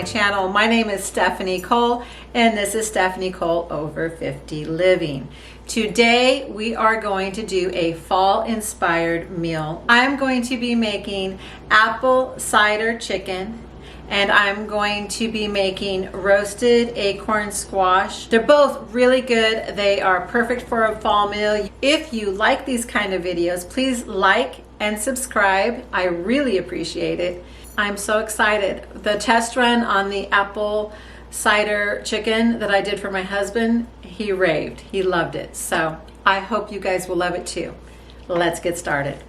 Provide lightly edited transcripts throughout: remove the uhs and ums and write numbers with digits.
channel. My name is Stephanie Cole and this is Stephanie Cole Over 50 Living. Today we are going to do a fall inspired meal. I'm going to be making apple cider chicken and I'm going to be making roasted acorn squash. They're both really good. They are perfect for a fall meal. If you like these kind of videos, please like and subscribe. I really appreciate it. I'm so excited. The test run on the apple cider chicken that I did for my husband, he raved. He loved it. So I hope you guys will love it too. Let's get started.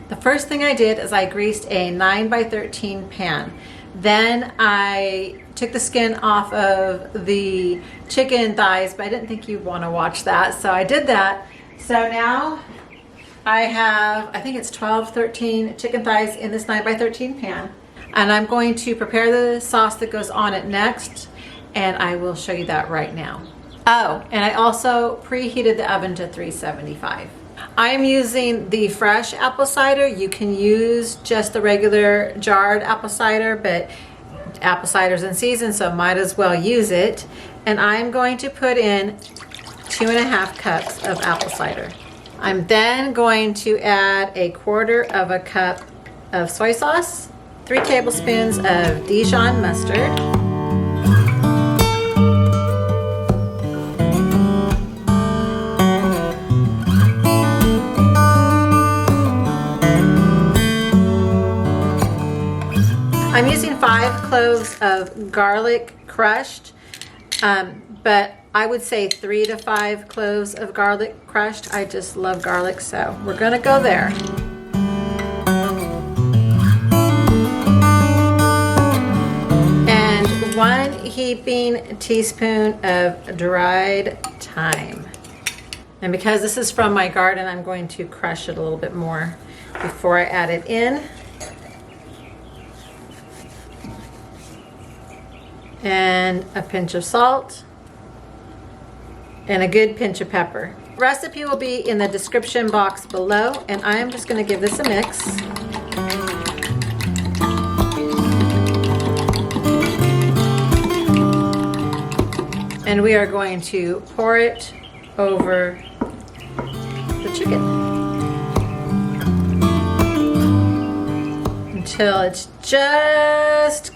The first thing I did is I greased a 9x13 pan. Then I took the skin off of the chicken thighs, but I didn't think you'd want to watch that, so I did that. So now I have, I think it's 12, 13 chicken thighs in this 9x13 pan. And I'm going to prepare the sauce that goes on it next, and I will show you that right now. Oh, and I also preheated the oven to 375. I'm using the fresh apple cider. You can use just the regular jarred apple cider, but apple cider's in season, so might as well use it. And I'm going to put in 2.5 cups of apple cider. I'm then going to add 1/4 cup of soy sauce, 3 tablespoons of Dijon mustard, I'm using 5 cloves of garlic crushed, but I would say 3 to 5 cloves of garlic crushed. I just love garlic, so we're gonna go there. And 1 heaping teaspoon of dried thyme. And because this is from my garden, I'm going to crush it a little bit more before I add it in. And a pinch of salt and a good pinch of pepper. The recipe will be in the description box below, and I am just going to give this a mix. And we are going to pour it over the chicken until it's just,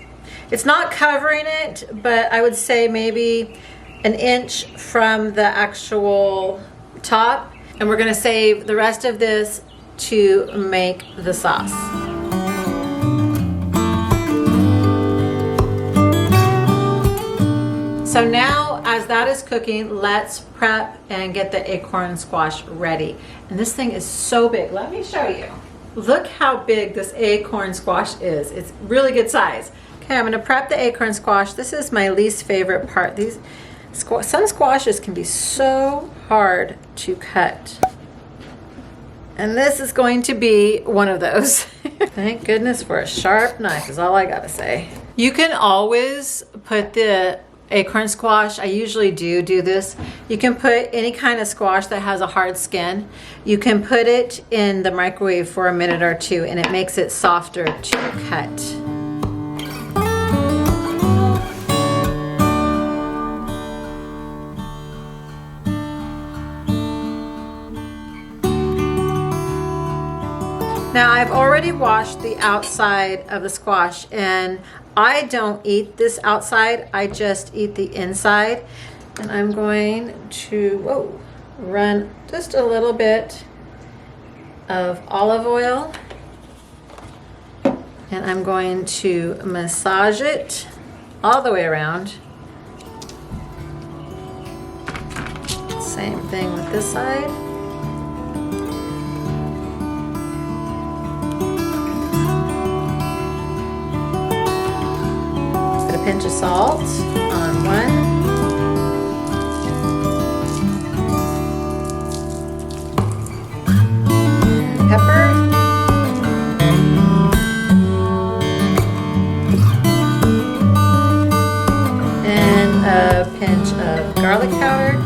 it's not covering it, but I would say maybe 1 inch from the actual top. And we're gonna save the rest of this to make the sauce. So now, as that is cooking, let's prep and get the acorn squash ready. And this thing is so big. Let me show you. Look how big this acorn squash is. It's really good size. Okay, I'm going to prep the acorn squash. This is my least favorite part. Some squashes can be so hard to cut. And this is going to be one of those. Thank goodness for a sharp knife is all I got to say. You can always put the acorn squash, I usually do this. You can put any kind of squash that has a hard skin. You can put it in the microwave for a minute or two and it makes it softer to cut. Now I've already washed the outside of the squash and I don't eat this outside, I just eat the inside. And I'm going to run just a little bit of olive oil and I'm going to massage it all the way around. Same thing with this side. Pinch of salt on one. Pepper. And a pinch of garlic powder.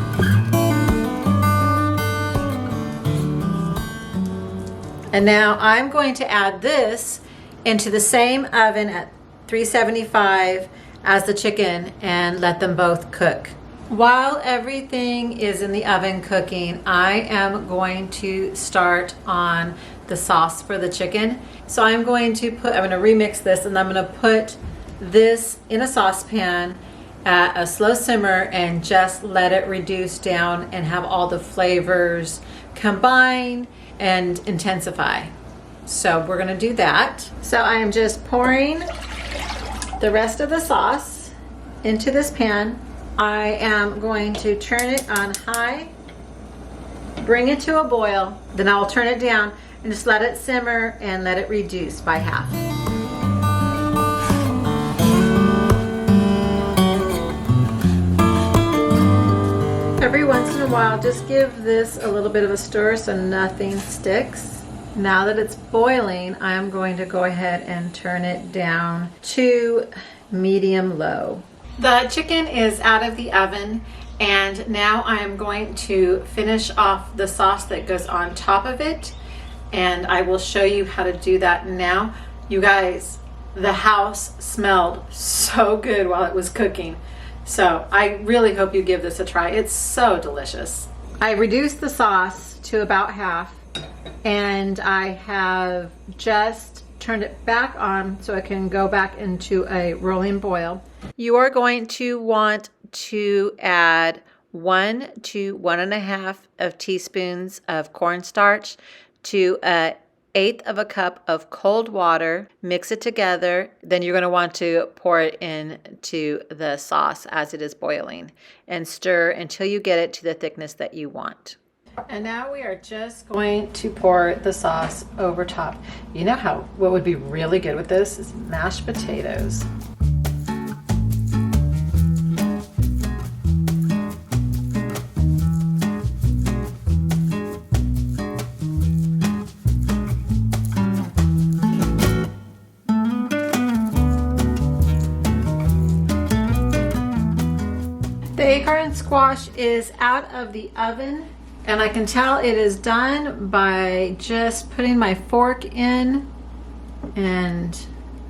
And now I'm going to add this into the same oven at 375 as the chicken and let them both cook. While everything is in the oven cooking, I am going to start on the sauce for the chicken. So I'm going to remix this, and I'm going to put this in a saucepan at a slow simmer and just let it reduce down and have all the flavors combine and intensify. So we're going to do that. So I am just pouring the rest of the sauce into this pan. I am going to turn it on high, bring it to a boil, then I'll turn it down and just let it simmer and let it reduce by half. Every once in a while, just give this a little bit of a stir so nothing sticks. Now that it's boiling, I'm going to go ahead and turn it down to medium low. The chicken is out of the oven, and now I am going to finish off the sauce that goes on top of it, and I will show you how to do that now. You guys, the house smelled so good while it was cooking, so I really hope you give this a try. It's so delicious. I reduced the sauce to about half, and I have just turned it back on so it can go back into a rolling boil. You are going to want to add 1 to 1.5 teaspoons of cornstarch to 1/8 of a cup of cold water. Mix it together. Then you're going to want to pour it into the sauce as it is boiling and stir until you get it to the thickness that you want. And now we are just going to pour the sauce over top. You know what would be really good with this is mashed potatoes. The acorn squash is out of the oven, and I can tell it is done by just putting my fork in and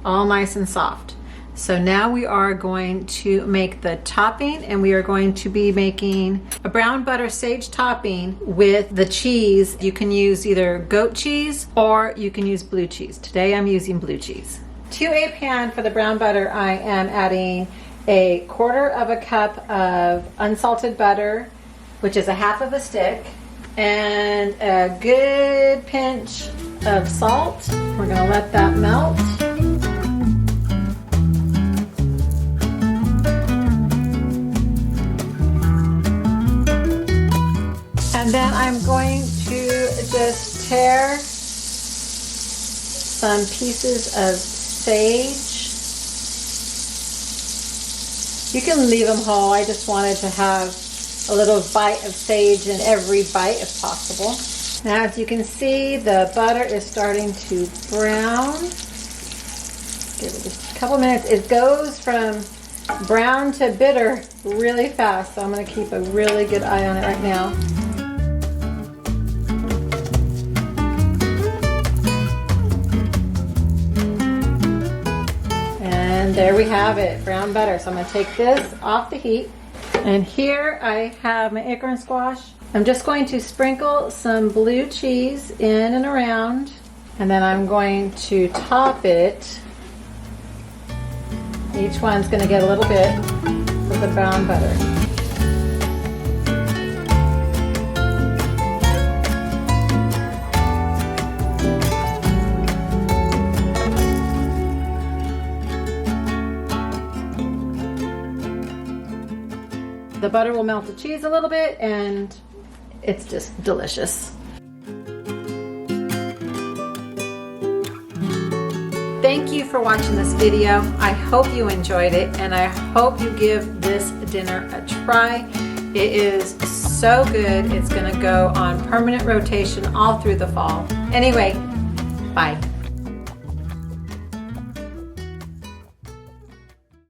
all nice and soft. So now we are going to make the topping, and we are going to be making a brown butter sage topping with the cheese. You can use either goat cheese or you can use blue cheese. Today I'm using blue cheese. To a pan for the brown butter, I am adding 1/4 cup of unsalted butter, which is 1/2 stick, and a good pinch of salt. We're going to let that melt. And then I'm going to just tear some pieces of sage. You can leave them whole. I just wanted to have a little bite of sage in every bite if possible. Now, as you can see, the butter is starting to brown. Give it just a couple minutes. It goes from brown to bitter really fast, so I'm going to keep a really good eye on it right now. And there we have it, brown butter. So I'm going to take this off the heat. And here I have my acorn squash. I'm just going to sprinkle some blue cheese in and around. And then I'm going to top it. Each one's going to get a little bit with the brown butter. The butter will melt the cheese a little bit, and it's just delicious. Thank you for watching this video. I hope you enjoyed it, and I hope you give this dinner a try. It is so good. It's going to go on permanent rotation all through the fall. Anyway, bye.